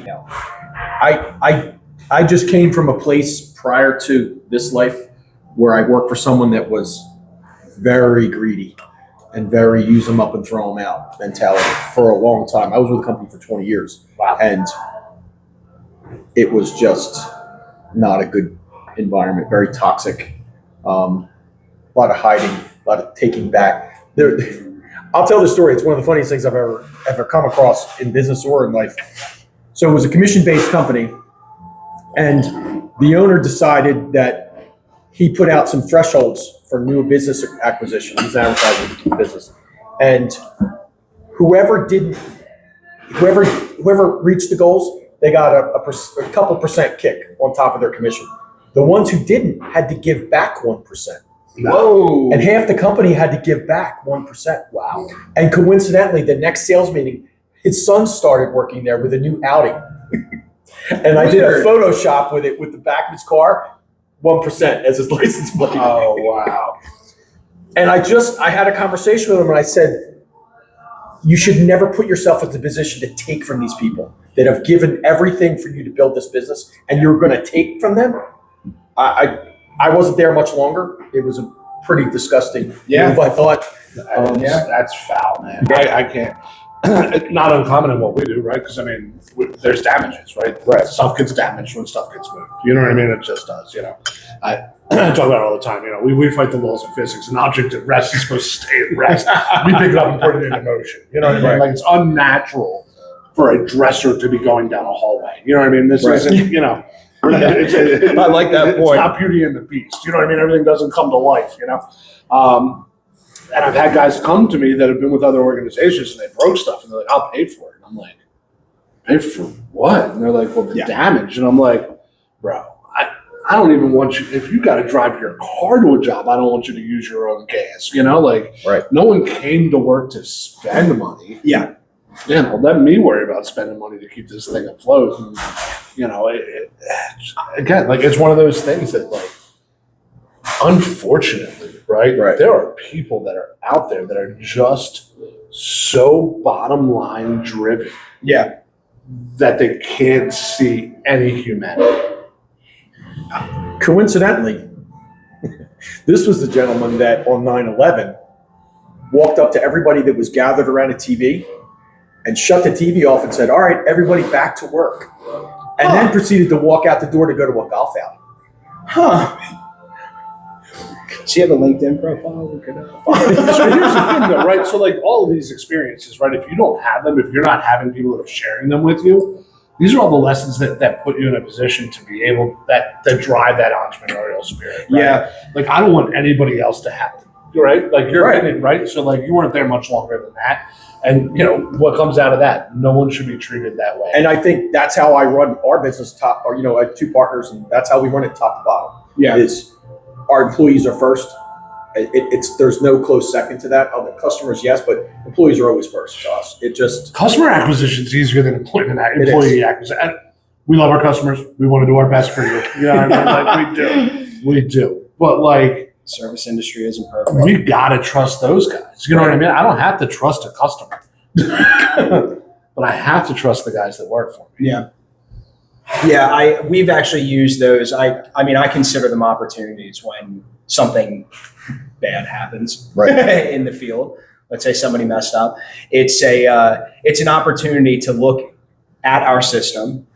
know. I just came from a place prior to this life where I worked for someone that was very greedy and very use them up and throw them out mentality for a long time. I was with the company for 20 years. Wow. And it was just not a good environment, very toxic. A lot of hiding, a lot of taking back. I'll tell the story. It's one of the funniest things I've ever come across in business or in life. So it was a commission-based company, and the owner decided that he put out some thresholds for new business acquisition. He's an advertising business, and whoever reached the goals, they got a couple percent kick on top of their commission. The ones who didn't had to give back 1%. Whoa. And half the company had to give back 1%. Wow. And coincidentally, the next sales meeting, his son started working there with a new Audi. And I did a Photoshop with it with the back of his car, 1% as his license plate. Oh, wow. And I had a conversation with him and I said, you should never put yourself in the position to take from these people that have given everything for you to build this business and you're going to take from them. I wasn't there much longer. It was a pretty disgusting move, I thought. That's foul, man. I can't. It's not uncommon in what we do, right? Because I mean, there's damages, right? Right. Stuff gets damaged when stuff gets moved. You know what I mean? It just does. You know, I talk about it all the time. You know, we fight the laws of physics. An object at rest is supposed to stay at rest. We pick it up and put it into motion. You know what I mean? Right. Like it's unnatural for a dresser to be going down a hallway. You know what I mean? This isn't. You know. I like that point. It's not Beauty and the Beast. You know what I mean? Everything doesn't come to life. You know. And I've had guys come to me that have been with other organizations and they broke stuff and they're like, I'll pay for it. And I'm like, pay for what? And they're like, well, the damage. And I'm like, bro, I don't even want you, if you got to drive your car to a job, I don't want you to use your own gas. You know, like, no one came to work to spend money. Yeah. You know, let me worry about spending money to keep this thing afloat. And, you know, again, like, it's one of those things that, like, unfortunately, right? There are people that are out there that are just so bottom line driven. Yeah. That they can't see any humanity. Coincidentally, this was the gentleman that on 9/11 walked up to everybody that was gathered around a TV and shut the TV off and said, all right, everybody back to work. And then proceeded to walk out the door to go to a golf outing. Huh. Does he have a LinkedIn profile? We could So here's the thing though, right? So like all of these experiences, right? If you don't have them, if you're not having people that are sharing them with you, these are all the lessons that put you in a position to be able that drive that entrepreneurial spirit. Right? Yeah. Like I don't want anybody else to have to, right? Like you're in it, right? So like you weren't there much longer than that. And you know, what comes out of that, no one should be treated that way. And I think that's how I run our business I have two partners and that's how we run it top to bottom. Yeah. Is our employees are first. There's no close second to that. The customers, yes, but employees are always first to us. It just customer acquisition is easier than employee acquisition. We love our customers. We want to do our best for you. You know what I mean? Like we do. But like service industry isn't perfect. We gotta trust those guys. You know what I mean? I don't have to trust a customer, but I have to trust the guys that work for me. Yeah. Yeah, we've actually used those. I mean, I consider them opportunities when something bad happens in the field. Let's say somebody messed up. It's an opportunity to look at our system.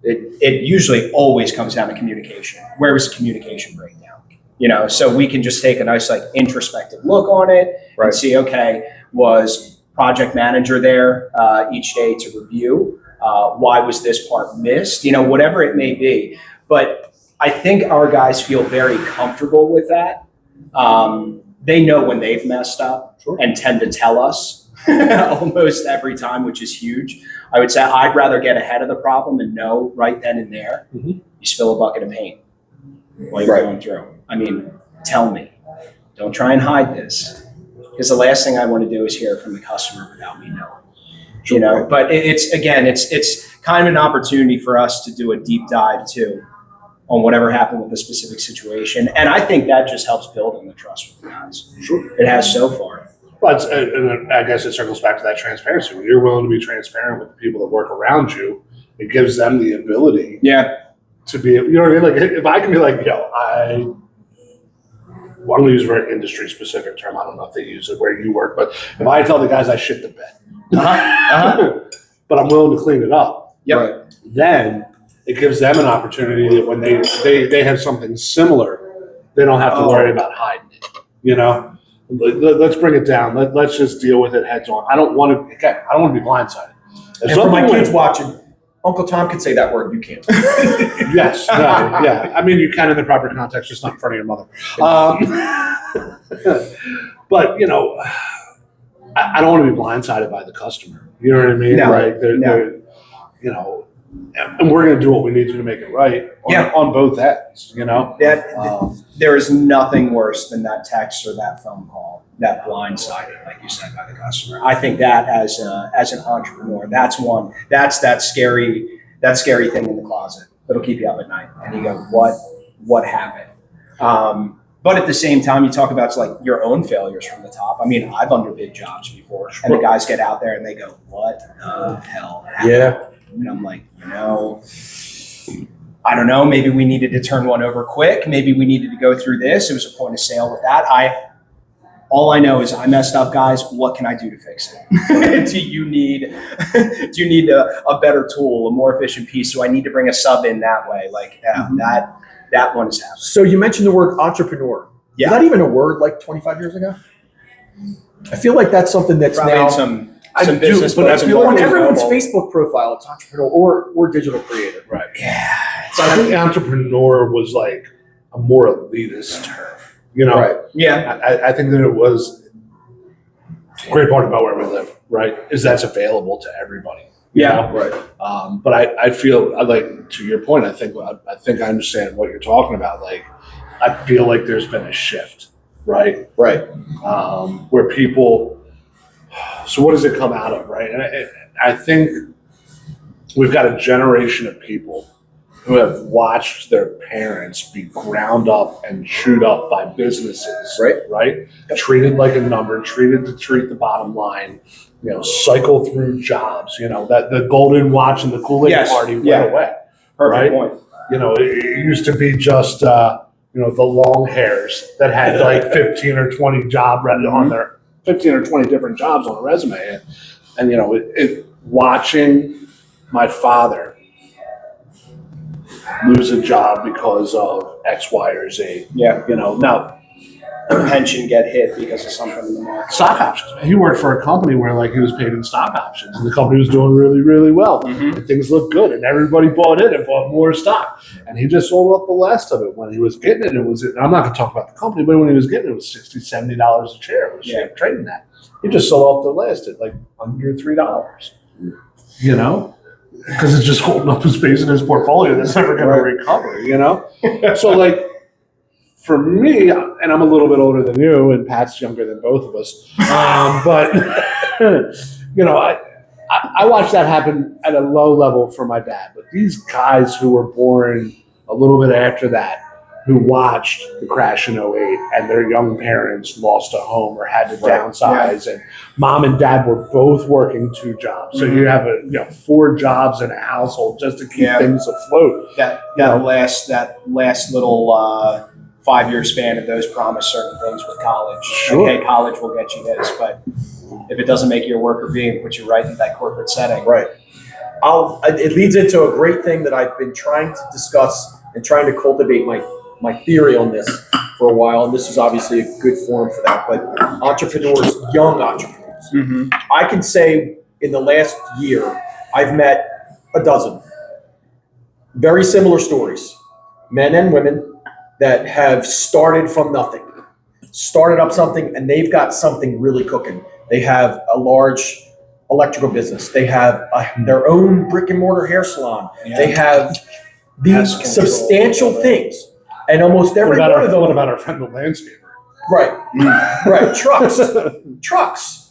It usually always comes down to communication. Where was the communication breakdown? You know, so we can just take a nice like introspective look on it and see, okay, was project manager there each day to review? Why was this part missed? You know, whatever it may be. But I think our guys feel very comfortable with that. They know when they've messed up and tend to tell us almost every time, which is huge. I would say I'd rather get ahead of the problem and know right then and there. You spill a bucket of paint while you're going through. I mean, tell me. Don't try and hide this. Because the last thing I want to do is hear from the customer without me knowing. You know, but it's kind of an opportunity for us to do a deep dive too on whatever happened with the specific situation. And I think that just helps build on the trust with the guys. It has so far. But and I guess it circles back to that transparency. When you're willing to be transparent with the people that work around you, it gives them the ability Yeah. to be, you know what I mean? Like, if I can be like, I'm going to use a very industry specific term. I don't know if they use it where you work, but if I tell the guys I shit the bed, but I'm willing to clean it up, Yep. then it gives them an opportunity that when they have something similar, they don't have to worry about hiding it. You know, let's bring it down. Let's just deal with it heads on. I don't want to be blindsided. And for my kids watching, Uncle Tom could say that word, you can't. Yes, no, yeah. I mean, you can in the proper context, just not in front of your mother. But you know, I don't want to be blindsided by the customer. You know what I mean? No, like, they're, you know, and we're going to do what we need to make it right. On both ends. You know, There is nothing worse than that text or that phone call, that blindsided, like you said, by the customer. I think that as an entrepreneur, that's that scary thing in the closet that'll keep you up at night. And you go, what happened? But at the same time, you talk about like your own failures from the top. I mean, I've underbid jobs before, and the guys get out there and they go, "What the hell happened?" Yeah, and I'm like, I don't know. Maybe we needed to turn one over quick. Maybe we needed to go through this. It was a point of sale with that. All I know is I messed up, guys. What can I do to fix it? Do you need a better tool, a more efficient piece? Do I need to bring a sub in that way? Like that one is happening. So you mentioned the word entrepreneur. Yeah. Is that even a word like 25 years ago? I feel like that's something that's probably now some business, but I books feel and on more everyone's mobile. Facebook profile, it's entrepreneur or digital creator. right? Yeah. So I think entrepreneur was like a more elitist term. You know, Right. Yeah. I think that it was a great part about where we live, right? Is that's available to everybody. you Yeah. know? Right. But I feel like, to your point, I think I understand what you're talking about. Like, I feel like there's been a shift, right? Right. Where people. So what does it come out of, right? And I think we've got a generation of people who have watched their parents be ground up and chewed up by businesses, right? Treated like a number, treated to treat the bottom line, cycle through jobs, that the golden watch and the Kool-Aid party went away. Perfect point. It used to be just, the long hairs that had like 15 or 20 on their 15 or 20 different jobs on a resume. And watching my father lose a job because of X, Y, or Z. Yeah. Now Pension get hit because of something in the market. stock options. Man. He worked for a company where he was paid in stock options, and the company was doing really, really well. Mm-hmm. And things looked good, and everybody bought in and bought more stock. And he just sold up the last of it when he was getting it. I'm not going to talk about the company, but when he was getting it, it was $60, $70 a share. It was trading that. He just sold off the last at under $3. Because it's just holding up a space in his portfolio that's never going to recover. So for me, and I'm a little bit older than you, and Pat's younger than both of us, but I watched that happen at a low level for my dad. But these guys who were born a little bit after that, who watched the crash in '08, and their young parents lost a home or had to downsize, and mom and dad were both working 2 jobs. So you have 4 jobs in a household just to keep things afloat. That last little 5-year span of those promised certain things with college. Sure. Hey, college will get you this, but if it doesn't make you a worker bee and put you right in that corporate setting. Right. It leads into a great thing that I've been trying to discuss and trying to cultivate my theory on this for a while, and this is obviously a good forum for that. But entrepreneurs, young entrepreneurs, Mm-hmm. I can say in the last year, I've met a dozen very similar stories, men and women that have started from nothing, started up something, and they've got something really cooking. They have a large electrical business. They have their own brick and mortar hair salon. Yeah. They have these substantial things. And almost every one of them. What about our friend the landscaper? Right. Trucks.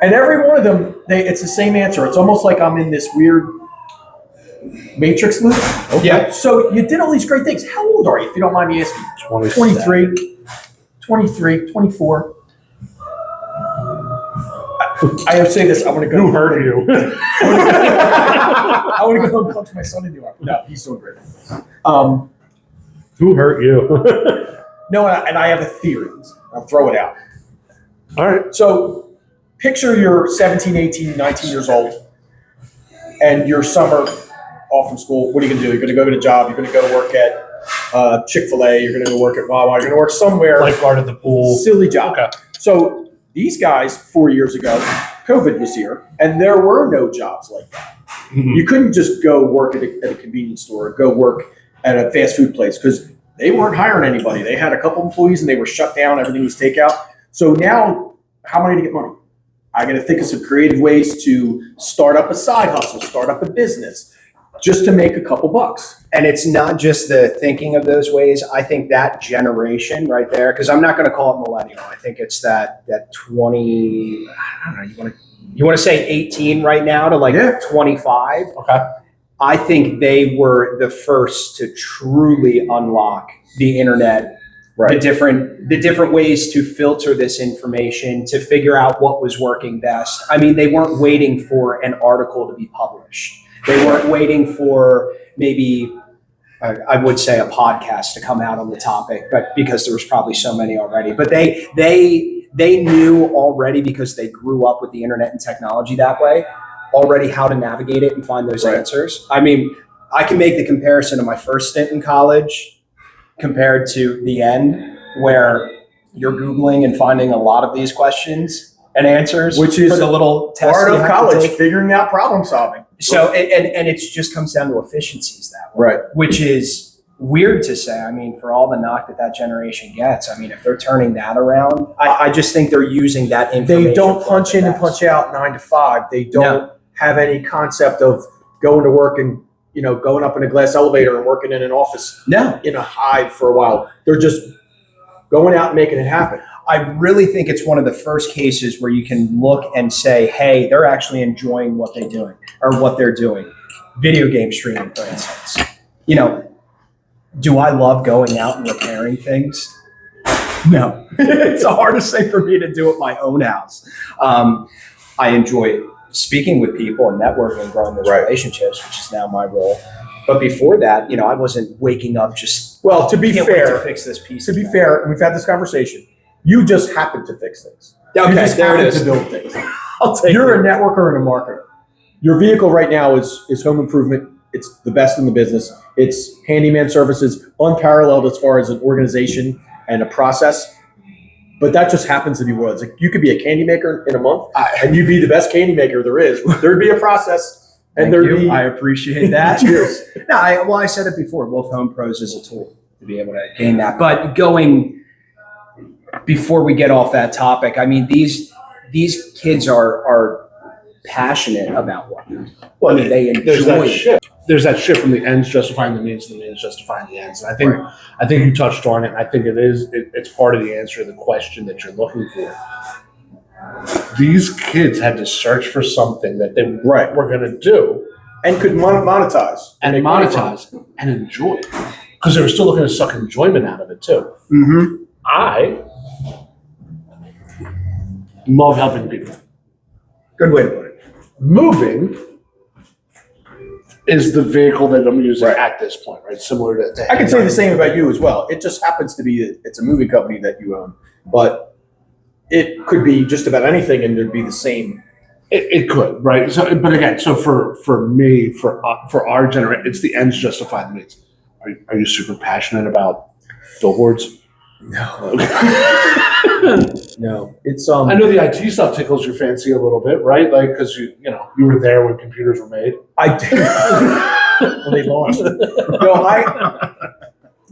And every one of them, it's the same answer. It's almost like I'm in this weird matrix loop. Okay. Yeah. So you did all these great things. How old are you, if you don't mind me asking? 23, 24. I have to say this. I'm going to go. Who hurt you? I want to go home and punch my son in the arm. No, he's so great. Who hurt you? No, and I have a theory. I'll throw it out. All right. So picture you're 17, 18, 19 years old, and your summer off from school. What are you going to do? You're going to go get a job. You're going to go work at Chick-fil-A. You're going to go work at Wawa. You're going to work somewhere. Lifeguard at the pool. Silly job. Okay. So these guys, 4 years ago, COVID was here, and there were no jobs like that. Mhm. You couldn't just go work at a convenience store or go work at a fast food place because they weren't hiring anybody. They had a couple employees and they were shut down. Everything was takeout. So now, how am I going to get money? I got to think of some creative ways to start up a side hustle, start up a business, just to make a couple bucks. And it's not just the thinking of those ways. I think that generation right there, because I'm not going to call it millennial. I think it's that 20, I don't know, you want to say 18 right now to like 25. Okay. I think they were the first to truly unlock the internet, the different ways to filter this information, to figure out what was working best. I mean, they weren't waiting for an article to be published. They weren't waiting for maybe, I would say, a podcast to come out on the topic, but because there was probably so many already. But they knew already, because they grew up with the internet and technology that way, already how to navigate it and find those answers. I mean, I can make the comparison of my first stint in college compared to the end, where you're Googling and finding a lot of these questions and answers, which is for the little test part you of have to college, take. figuring out problem solving. So, and it just comes down to efficiencies that way, Right. which is weird to say. I mean, for all the knock that generation gets, I mean, if they're turning that around, I just think they're using that information. They don't for punch the in and best. punch out 9 to 5. They don't have any concept of going to work and, going up in a glass elevator and working in an office in a hive for a while. They're just going out and making it happen. I really think it's one of the first cases where you can look and say, hey, they're actually enjoying what they're doing or what they're doing. Video game streaming, for instance. Do I love going out and repairing things? No. It's the hardest thing for me to do at my own house. I enjoy speaking with people and networking and growing those relationships, which is now my role. But before that, I wasn't waking up just, to be fair, to fix this piece. To be fair, and we've had this conversation, you just happen to fix things. Okay, you just there it happen is. to build things. I'll You're a networker and a marketer. Your vehicle right now is home improvement. It's the best in the business. It's handyman services, unparalleled as far as an organization and a process. But that just happens to be what it's like. You could be a candy maker in a month, and you'd be the best candy maker there is. There'd be a process, and I appreciate that. Cheers. No, I said it before. Wolf Home Pros is a tool to be able to gain that. But before we get off that topic, I mean, these kids are passionate about what they're doing. Well, I mean, they enjoy there's that it. shift. There's that shift from the ends justifying the means to the means justifying the ends. And I think you touched on it. And I think it's part of the answer to the question that you're looking for. These kids had to search for something that they were going to do and could monetize and enjoy it, because they were still looking to suck enjoyment out of it too. Mm-hmm. I love helping people. Good way to put it. Moving is the vehicle that I'm using at this point, right? Similar to I can say the same about you as well. It just happens to be it's a moving company that you own, but it could be just about anything, and there'd be the same. It could, right? So, but again, so for me, for our generation, it's the ends justify the means. Are you super passionate about billboards? No. No, it's I know the IT stuff tickles your fancy a little bit, right? Like, because you were there when computers were made. I did. When they launched. No,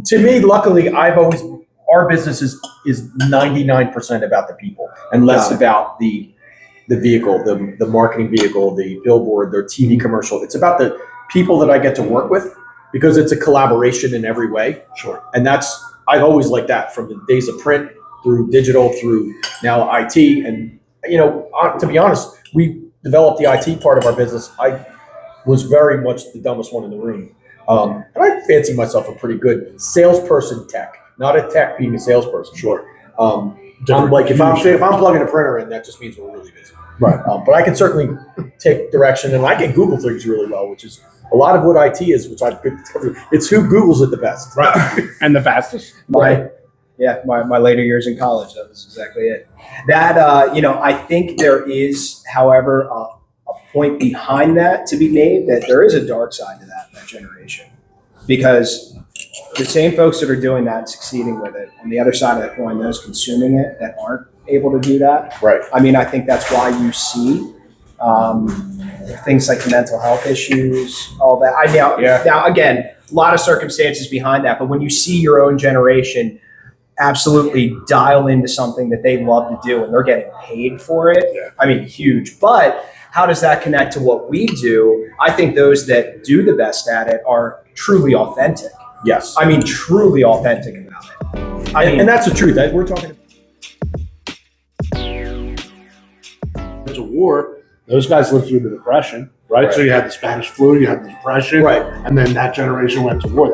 to me, luckily, our business is 99% about the people and less about the vehicle, the marketing vehicle, the billboard, the TV commercial. It's about the people that I get to work with, because it's a collaboration in every way. Sure. And I've always liked that, from the days of print through digital, through now IT. And, to be honest, we developed the IT part of our business. I was very much the dumbest one in the room. And I fancy myself a pretty good salesperson tech, not a tech being a salesperson. Sure. I'm like, if I'm plugging a printer in, that just means we're really busy. Right. But I can certainly take direction, and I can Google things really well, which is a lot of what IT is, which I've been. It's who Googles it the best. Right. And the fastest. My later years in college, that was exactly it. That, I think there is, however, a point behind that to be made, that there is a dark side to that generation. Because the same folks that are doing that and succeeding with it, on the other side of the coin, those consuming it that aren't able to do that. Right. I mean, I think that's why you see things like mental health issues, all that. Now, again, a lot of circumstances behind that, but when you see your own generation absolutely dial into something that they love to do and they're getting paid for it, I mean, huge. But how does that connect to what we do? I think those that do the best at it are truly authentic. Yes. I mean, truly authentic about it. And that's the truth. We're talking. There's a war. Those guys lived through the Depression, right? Right. So you had the Spanish flu, you had the Depression, Right. and then that generation went to war.